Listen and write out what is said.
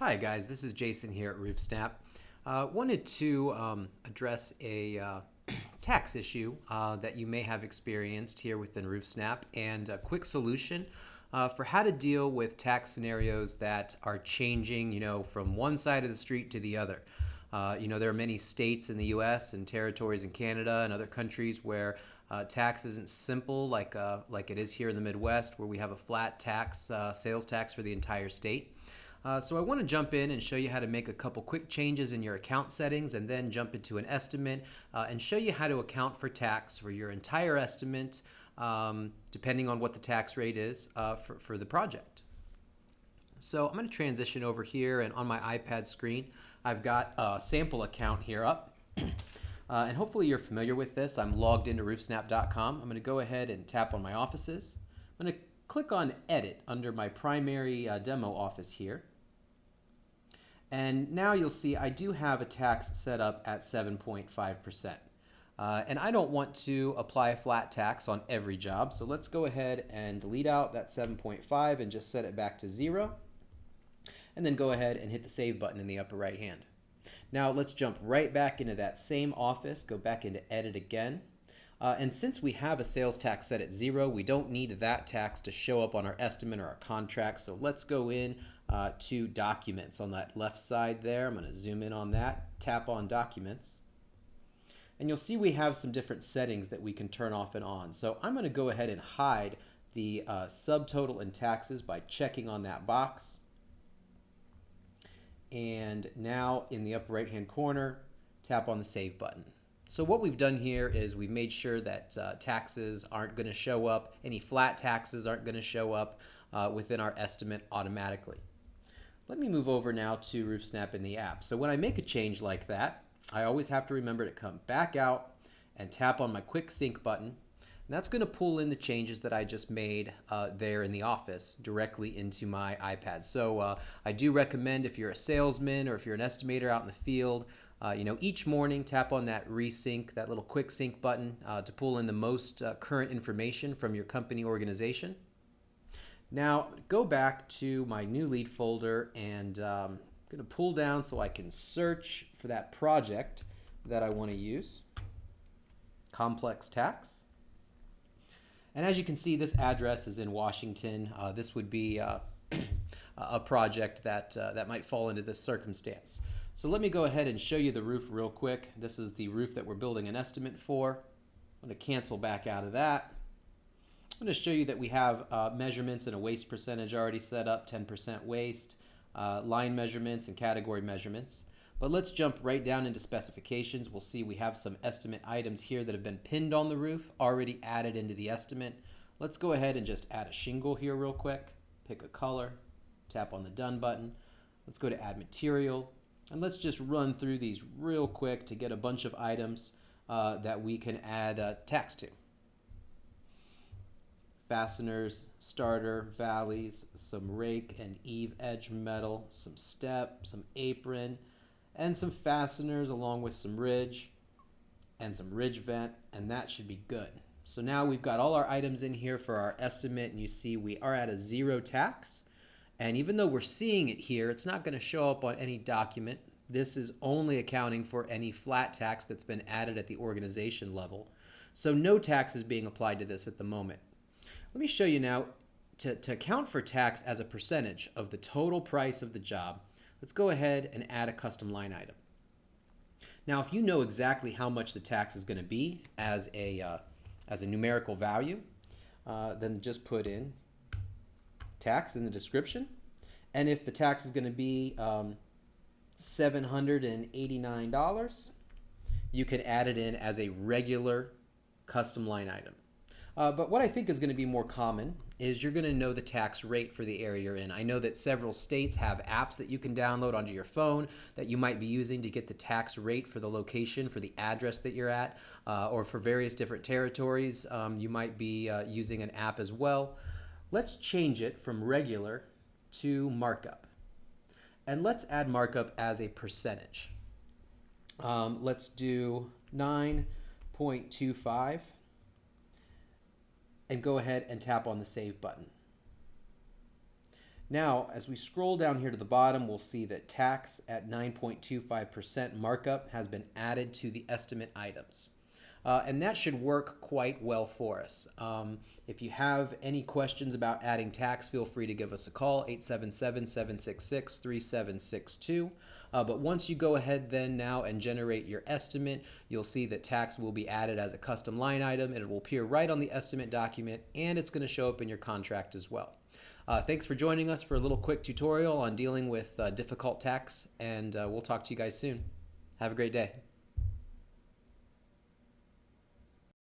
Hi guys, this is Jason here at RoofSnap. Wanted to address a tax issue that you may have experienced here within RoofSnap and a quick solution for how to deal with tax scenarios that are changing, from one side of the street to the other. There are many states in the U.S. and territories in Canada and other countries where tax isn't simple like it is here in the Midwest, where we have a flat tax, sales tax for the entire state. So I want to jump in and show you how to make a couple quick changes in your account settings and then jump into an estimate and show you how to account for tax for your entire estimate, depending on what the tax rate is for the project. So I'm going to transition over here, and on my iPad screen I've got a sample account here up. And hopefully you're familiar with this. I'm logged into roofsnap.com. I'm going to go ahead and tap on my offices. I'm going to click on Edit under my primary demo office here. And now you'll see I do have a tax set up at 7.5%. And I don't want to apply a flat tax on every job. So let's go ahead and delete out that 7.5 and just set it back to 0. And then go ahead and hit the Save button in the upper right hand. Now let's jump right back into that same office, go back into Edit again. And since we have a sales tax set at 0, we don't need that tax to show up on our estimate or our contract. So let's go in to Documents on that left side there. I'm going to zoom in on that, tap on Documents. And you'll see we have some different settings that we can turn off and on. So I'm going to go ahead and hide the subtotal and taxes by checking on that box. And now in the upper right hand corner, tap on the Save button. So what we've done here is we've made sure that taxes aren't going to show up, any flat taxes aren't going to show up within our estimate automatically. Let me move over now to RoofSnap in the app. So when I make a change like that, I always have to remember to come back out and tap on my Quick Sync button. And that's going to pull in the changes that I just made there in the office directly into my iPad. So I do recommend, if you're a salesman or if you're an estimator out in the field, each morning tap on that resync, that little quick sync button to pull in the most current information from your company organization. Now go back to my new lead folder, and I'm going to pull down so I can search for that project that I want to use, complex tax. And as you can see, this address is in Washington. This would be a project that might fall into this circumstance. So let me go ahead and show you the roof real quick. This is the roof that we're building an estimate for. I'm going to cancel back out of that. I'm going to show you that we have measurements and a waste percentage already set up, 10% waste, line measurements and category measurements. But let's jump right down into specifications. We'll see we have some estimate items here that have been pinned on the roof, already added into the estimate. Let's go ahead and just add a shingle here real quick. Pick a color, tap on the Done button. Let's go to Add Material. And let's just run through these real quick to get a bunch of items that we can add tax to. Fasteners, starter, valleys, some rake and eave edge metal, some step, some apron, and some fasteners along with some ridge and some ridge vent, and that should be good. So now we've got all our items in here for our estimate, and you see we are at a 0 tax. And even though we're seeing it here, it's not going to show up on any document. This is only accounting for any flat tax that's been added at the organization level. So no tax is being applied to this at the moment. Let me show you now to account for tax as a percentage of the total price of the job. Let's go ahead and add a custom line item. Now, if you know exactly how much the tax is going to be as a numerical value, then just put in tax in the description. And if the tax is going to be $789, you can add it in as a regular custom line item. But what I think is going to be more common is you're going to know the tax rate for the area you're in. I know that several states have apps that you can download onto your phone that you might be using to get the tax rate for the location, for the address that you're at, or for various different territories. You might be using an app as well. Let's change it from regular to markup. And let's add markup as a percentage. Let's do 9.25. And go ahead and tap on the Save button. Now, as we scroll down here to the bottom, we'll see that tax at 9.25% markup has been added to the estimate items. And that should work quite well for us. If you have any questions about adding tax, feel free to give us a call, 877-766-3762. But once you go ahead then now and generate your estimate, you'll see that tax will be added as a custom line item, and it will appear right on the estimate document, and it's going to show up in your contract as well. Thanks for joining us for a little quick tutorial on dealing with difficult tax, and we'll talk to you guys soon. Have a great day.